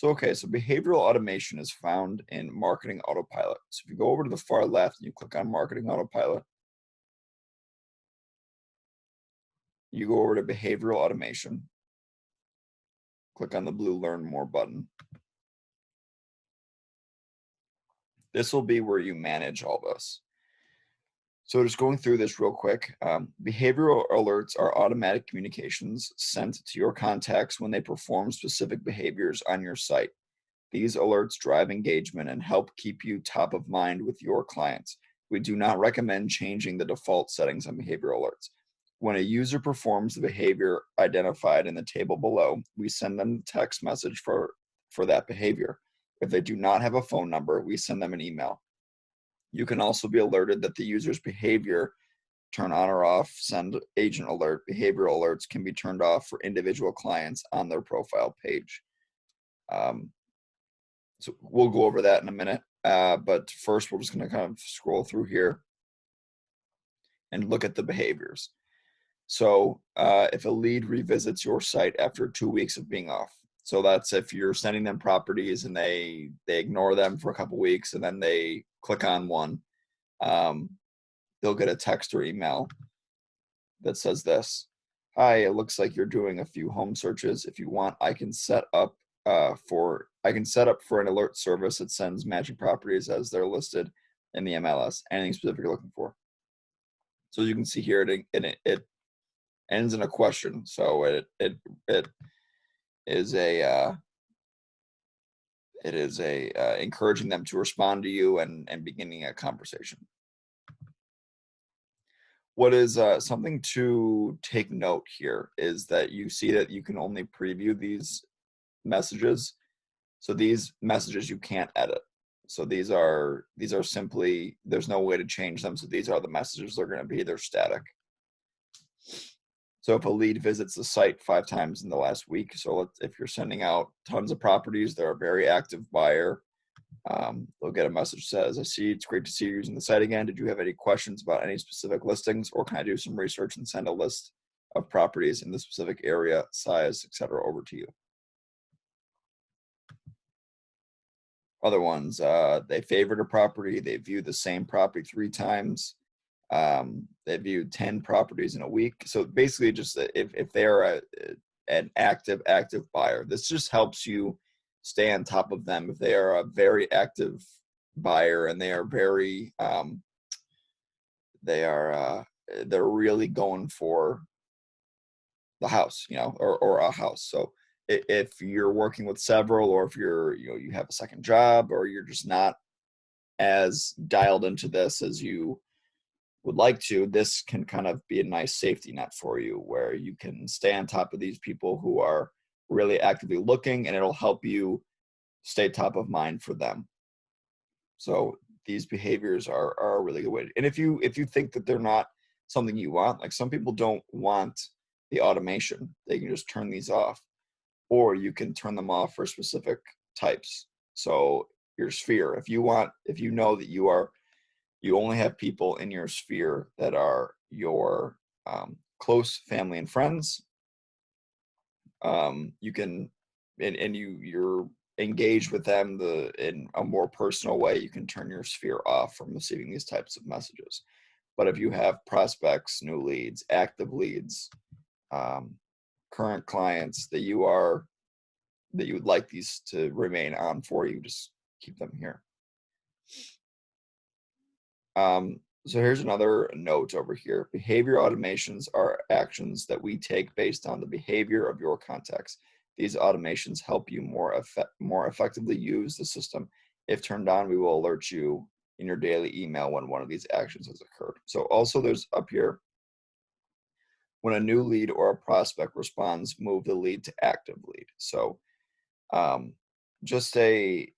So behavioral automation is found in marketing autopilot. So if you go over to the far left and you click on marketing autopilot, you go over to behavioral automation, click on the blue learn more button. This will be where you manage all this. So just going through this real quick, behavioral alerts are automatic communications sent to your contacts when they perform specific behaviors on your site. These alerts drive engagement and help keep you top of mind with your clients. We do not recommend changing the default settings on behavioral alerts. When a user performs the behavior identified in the table below, we send them a text message for that behavior. If they do not have a phone number, we send them an email. You can also be alerted that the user's behavior, turn on or off, send agent alert. Behavioral alerts can be turned off for individual clients on their profile page. So we'll go over that in a minute. But first, we're just going to kind of scroll through here and look at the behaviors. So if a lead revisits your site after 2 weeks of being off, so that's if you're sending them properties and they ignore them for a couple weeks and then they click on one, they'll get a text or email that says this: "Hi, it looks like you're doing a few home searches. If you want, I can set up for an alert service that sends matching properties as they're listed in the MLS. Anything specific you're looking for." So you can see here it ends in a question. So it is encouraging them to respond to you and beginning a conversation. What is something to take note here is that you see that you can only preview these messages. So these messages you can't edit. So these are simply, there's no way to change them. So these are the messages they're going to be, they're static. So if a lead visits the site 5 times in the last week, so if you're sending out tons of properties, they're a very active buyer, they'll get a message that says, "I see, it's great to see you using the site again. Did you have any questions about any specific listings, or can I do some research and send a list of properties in the specific area, size, etc. over to you?" Other ones, they favored a property, they viewed the same property 3 times, they viewed 10 properties in a week. So basically, just if they're an active buyer, this just helps you stay on top of them. If they are a very active buyer and they are very they're really going for the house, or a house. So if you're working with several, or if you have a second job, or you're just not as dialed into this as you would like to, this can kind of be a nice safety net for you, where you can stay on top of these people who are really actively looking, and it'll help you stay top of mind for them. So these behaviors are a really good way. And if you think that they're not something you want, like some people don't want the automation, they can just turn these off, or you can turn them off for specific types. So your sphere, if you know that you only have people in your sphere that are your close family and friends, you can, and you're engaged with them in a more personal way, you can turn your sphere off from receiving these types of messages. But if you have prospects, new leads, active leads, current clients that you would like these to remain on for you, just keep them here. So here's another note over here. Behavior automations are actions that we take based on the behavior of your contacts. These automations help you more effectively use the system. If turned on, we will alert you in your daily email when one of these actions has occurred. So also there's up here, when a new lead or a prospect responds, move the lead to active lead. So just a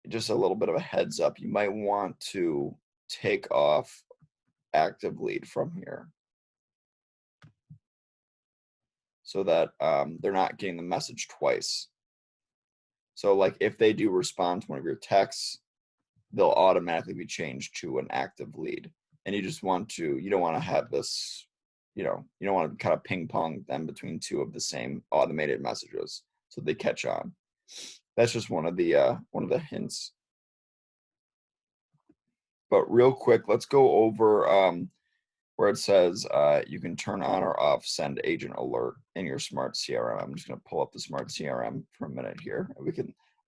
little bit of a heads up, you might want to take off active lead from here, so that they're not getting the message twice. So like if they do respond to one of your texts, they'll automatically be changed to an active lead. And you don't want to have this, you don't want to kind of ping pong them between 2 of the same automated messages so they catch on. that's just one of the hints. But real quick, let's go over where it says you can turn on or off send agent alert in your smart CRM. I'm just going to pull up the smart CRM for a minute here.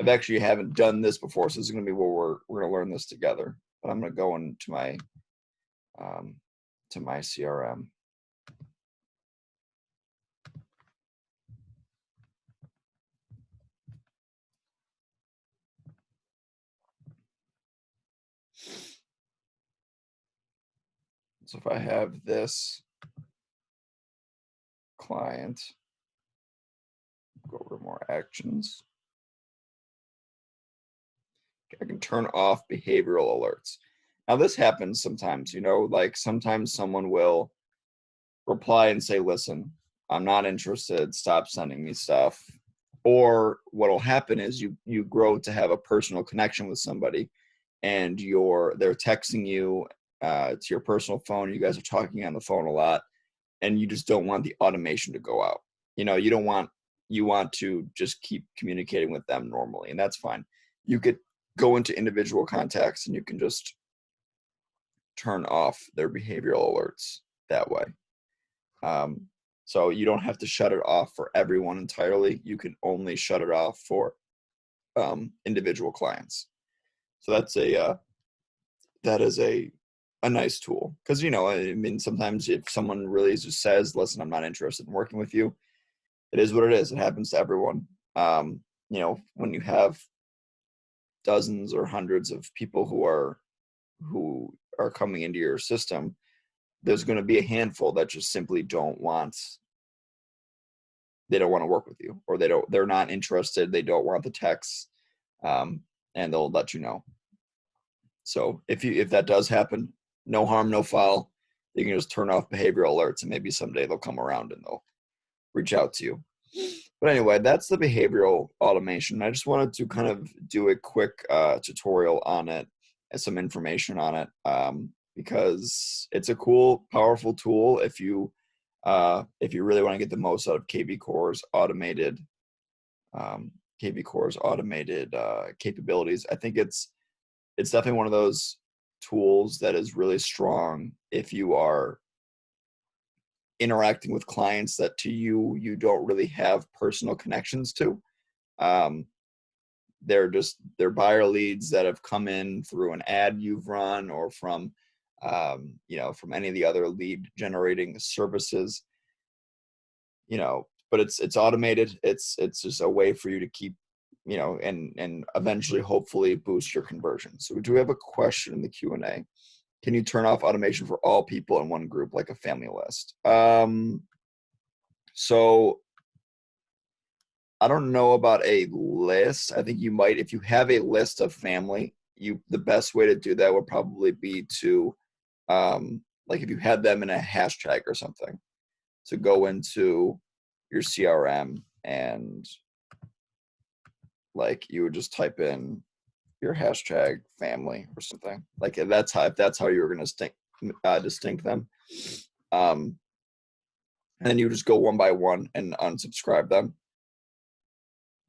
I've actually haven't done this before, so this is going to be where we're going to learn this together. But I'm going to go into my CRM. So if I have this client, go over to more actions. I can turn off behavioral alerts. Now this happens sometimes, like sometimes someone will reply and say, listen, I'm not interested, stop sending me stuff. Or what'll happen is you grow to have a personal connection with somebody and they're texting you to your personal phone, you guys are talking on the phone a lot, and you just don't want the automation to go out. You want to just keep communicating with them normally, and that's fine. You could go into individual contacts and you can just turn off their behavioral alerts that way. So you don't have to shut it off for everyone entirely. You can only shut it off for individual clients. So that is a nice tool, because I mean, sometimes if someone really just says, listen, I'm not interested in working with you, it is what it is. It happens to everyone. When you have dozens or hundreds of people who are coming into your system, there's going to be a handful that just simply don't want to work with you, or they're not interested, they don't want the text, and they'll let you know. So if that does happen, no harm, no foul. You can just turn off behavioral alerts, and maybe someday they'll come around and they'll reach out to you. But anyway, that's the behavioral automation. I just wanted to kind of do a quick tutorial on it and some information on it, because it's a cool, powerful tool if you really want to get the most out of kvCORE's automated capabilities. I think it's definitely one of those tools that is really strong if you are interacting with clients that to you don't really have personal connections to. They're buyer leads that have come in through an ad you've run, or from from any of the other lead generating services, but it's automated. It's just a way for you to keep, and eventually hopefully boost your conversion. So we do have a question in the Q&A. Can you turn off automation for all people in one group, like a family list? So I don't know about a list. I think you might, if you have a list of family, the best way to do that would probably be to, like if you had them in a hashtag or something, to go into your CRM and like you would just type in your hashtag family or something. Like if that's how you were going to distinct them. And then you just go one by one and unsubscribe them.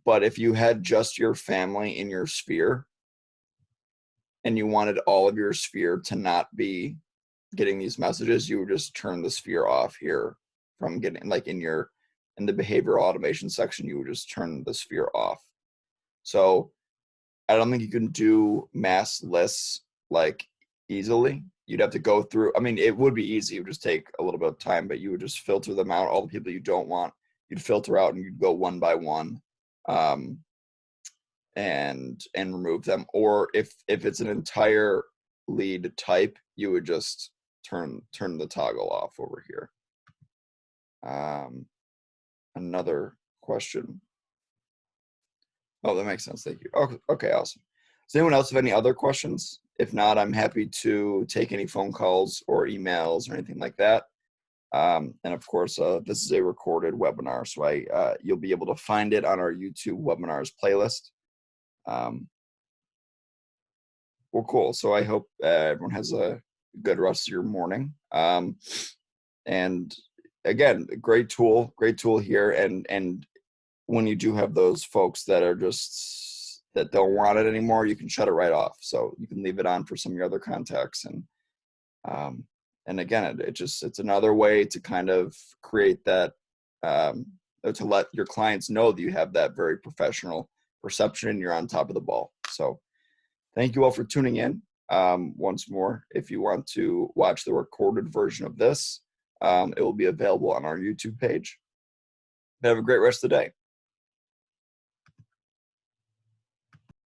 But if you had just your family in your sphere and you wanted all of your sphere to not be getting these messages, you would just turn the sphere off here from getting, like in the behavioral automation section, you would just turn the sphere off. So I don't think you can do mass lists like easily. You'd have to go through, I mean, it would be easy. It would just take a little bit of time, but you would just filter them out. All the people you don't want, you'd filter out and you'd go one by one, and remove them. Or if it's an entire lead type, you would just turn the toggle off over here. Another question. Oh, that makes sense. Thank you. Okay, awesome. Does anyone else have any other questions? If not, I'm happy to take any phone calls or emails or anything like that. And of course, this is a recorded webinar, so you'll be able to find it on our YouTube webinars playlist. Well, cool. So I hope everyone has a good rest of your morning. And again, great tool here. And when you do have those folks that are just that don't want it anymore, you can shut it right off. So you can leave it on for some of your other contacts. And again, it's another way to kind of create that, to let your clients know that you have that very professional perception and you're on top of the ball. So thank you all for tuning in. Once more, if you want to watch the recorded version of this, it will be available on our YouTube page. Have a great rest of the day.